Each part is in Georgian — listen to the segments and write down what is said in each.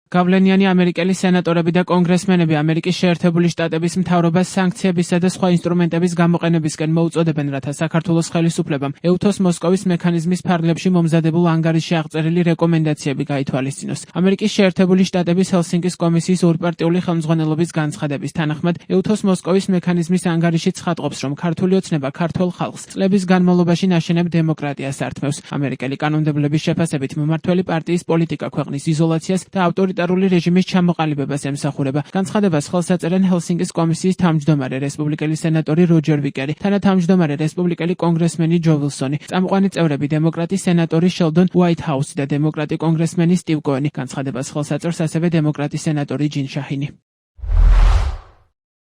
გავლენიანი ამერიკელი სენატორები და კონგრესმენები ამერიკის შეერთებული შტატების მთავრობას სანქციებისა და სხვა ინსტრუმენტების გამოყენებისკენ მოუწოდებენ, რათა საქართველოს ხელისუფლებამ ეუთოს მოსკოვის მექანიზმის ფარგლებში მომზადებულ ანგარიშში აღწერილი რეკომენდაციები გაითვალისწინოს. ამერიკის შეერთებული შტატების ჰელსინკის კომისიის ორპარტიული ხელმძღვანელობის განცხადების თანახმად, ეუთოს მოსკოვის მექანიზმის ანგარიში ცხადყოფს, რომ ქართული ოცნება ქართველ ხალხს წლების განმავლობაში ნაშენებ დემოკრატიას ართმევს. ამერიკელი კანონმდებლების შეფასებით მმართველი პარტიის პოლიტიკა ქვეყნის იზოლაციას და ავტორიტარული რეჟიმის ჩამოყალიბებას ემსახურება. განცხადებას ხელს აწერენ ჰელსინკის კომისიის თავმჯდომარე რესპუბლიკელი სენატორი როჯერ ვიკერი, თანათავმჯდომარე რესპუბლიკელი კონგრესმენი ჯო ვილსონი, წამყვანი წევრები დემოკრატი სენატორი შელდონ უაიტჰაუსი და დემოკრატი კონგრესმენი სტივ კოენი. განცხადებას ხელს აწერს ასევე დემოკრატი სენატორი ჯინ შაჰინი.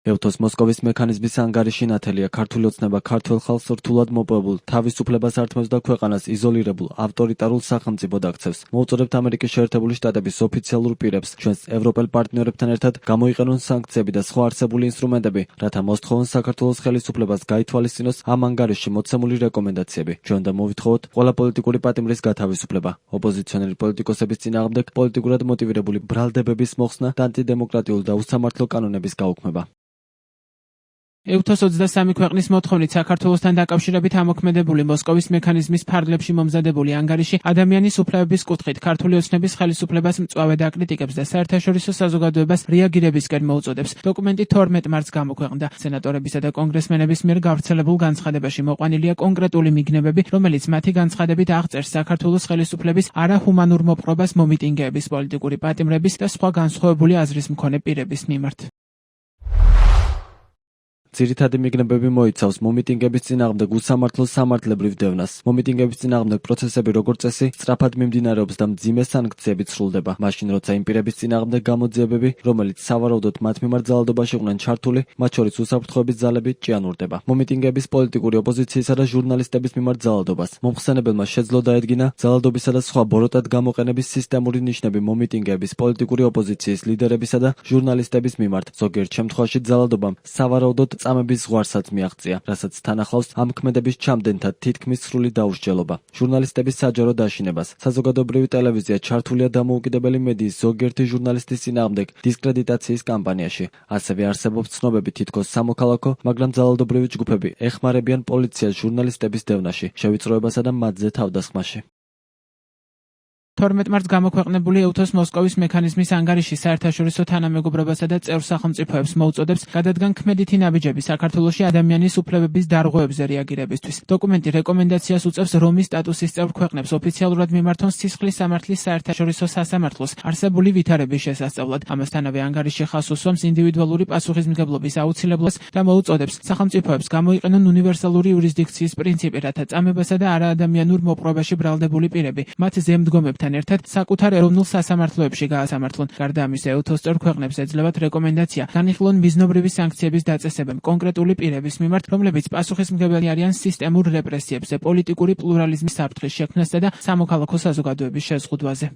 ეუთოს მოსკოვის მექანიზმის ანგარიში ნათელია ქართული ოცნება ქართველ ხალხს რთულად მოპოვებულ, თავისუფლებას ართმევს და ქვეყანას იზოლირებულ ავტორიტარულ სახელმწიფოდ აქცევს. მოუწოდებთ ამერიკის შეერთებული შტატების ოფიციალურ პირებს, ჩვენს ევროპელ პარტნიორებთან ერთად გამოიყენონ სანქციები და სხვა არსებული ინსტრუმენტები, რათა მოსთხოვონ საქართველოს ხელისუფლებას გაითვალისწინოს ამ ანგარიშში მოცემული რეკომენდაციები. ჩვენ და მოვითხოვოთ ყველა პოლიტიკური პატიმრის გათავისუფლება, ოპოზიციონერი პოლიტიკოსების წინააღმდეგ პოლიტიკურად მოტივირებული ბრალდებების მოხსნა და ანტიდემოკრატიული და უსამართლო კანონების გაუქმება. ეუთოს 23 ქვეყნის მოთხოვნით საქართველოსთან დაკავშირებით ამოქმედებული მოსკოვის მექანიზმის ფარგლებში მომზადებული ანგარიში ადამიანის უფლებების კუთხით ქართული ოცნების ხელისუფლებას მწვავედ აკრიტიკებს და საერთაშორისო საზოგადოებას რეაგირებისკენ მოუწოდებს. დოკუმენტი 12 მარტს გამოქვეყნდა. სენატორებისა და კონგრესმენების მიერ გავრცელებულ განცხადებაში მოყვანილია კონკრეტული მიგნებები, რომელიც მათი განცხადებით აღწერს საქართველოს ხელისუფლების არაჰუმანურ მოპყრობას მომიტინგეების, პოლიტიკური პატიმრების და სხვა განსხვავებული აზრის მქონე პირების მიმართ. ძირითადი მიგნებები მოიცავს მომიტინგების წინააღმდეგ უსამართლო სამართლებრივ დევნას. მომიტინგების წინააღმდეგ პროცესები როგორც წესი სწრაფად მიმდინარეობს და მძიმე სანქციებით სრულდება. მაშინ როცა იმ პირების წინააღმდეგ გამოძიებები, რომელიც სავარაუდოდ მათ მიმართ ძალადობაში იყვნენ ჩართული, მათ შორის უსაფრთხოების ძალები ჭიანურდება. მომიტინგების პოლიტიკური ოპოზიციისა და ჟურნალისტების მიმართ ძალადობას. მომხსენებელმა შეძლო დაედგინა ძალადობისა და სხვა ბოროტად გამოყენების სისტემური ნიშნები მომიტინგების პოლიტიკური ოპოზიციის ლიდერებისა და ჟურნალისტების მიმართ. ზოგიერთ შემთხვევაში ძალადობამ სავარაუდოდ წამების ზღვარსაც მიაღწია, რასაც თან ახლავს ამ ქმედების ჩამდენთან თითქმის სრული დაუსჯელობა. ჟურნალისტების საჯარო დაშინებას. საზოგადოებრივი ტელევიზია ჩართულია დამოუკიდებელი მედიის ზოგიერთი ჟურნალისტის წინააღმდეგ დისკრედიტაციის კამპანიაში. ასევე არსებობს ცნობები თითქოს სამოქალაქო, მაგრამ ძალადობრივი ჯგუფები ეხმარებიან პოლიციას ჟურნალისტების დევნაში, შევიწროებასა და მათზე თავდასხმაში. 12 მარტს გამოქვეყნებული ეუთოს მოსკოვის მექანიზმის ანგარიში საერთაშორისო თანამეგობრობასა და წევრ სახელმწიფოებს მოუწოდებს გადადგან ქმედითი ნაბიჯები საქართველოში ადამიანის უფლებების დარღვევებზე რეაგირებისთვის. დოკუმენტი რეკომენდაციას უწევს რომის სტატუსის წევრ ქვეყნებს ოფიციალურად მიმართონ სისხლის სამართლის საერთაშორისო სასამართლოს არსებული ვითარების შესასწავლად. ამასთანავე ანგარიში ხაზს უსვამს ინდივიდუალური პასუხისმგებლობის აუცილებლობას და მოუწოდებს სახელმწიფოებს გამოიყენონ უნივერსალური იურისდიქციის პრინციპი, რათა წამებასა და არაადამიანურ მოპყრობაში ბრალდებული პირები მათ ზემდგომებთან ერთად საკუთარ ეროვნულ სასამართლოებში გაასამართლონ. გარდა ამისა, ეუთოს წევრ ქვეყნებს ეძლევათ რეკომენდაცია განიხილონ მიზნობრივი სანქციების დაწესებამ კონკრეტული პირების მიმართ, რომლებიც პასუხისმგებელი არიან სისტემურ რეპრესიებზე, პოლიტიკური პლურალიზმის საფრთხის შექმნასა და სამოქალაქო საზოგადოების შეზღუდვაზე.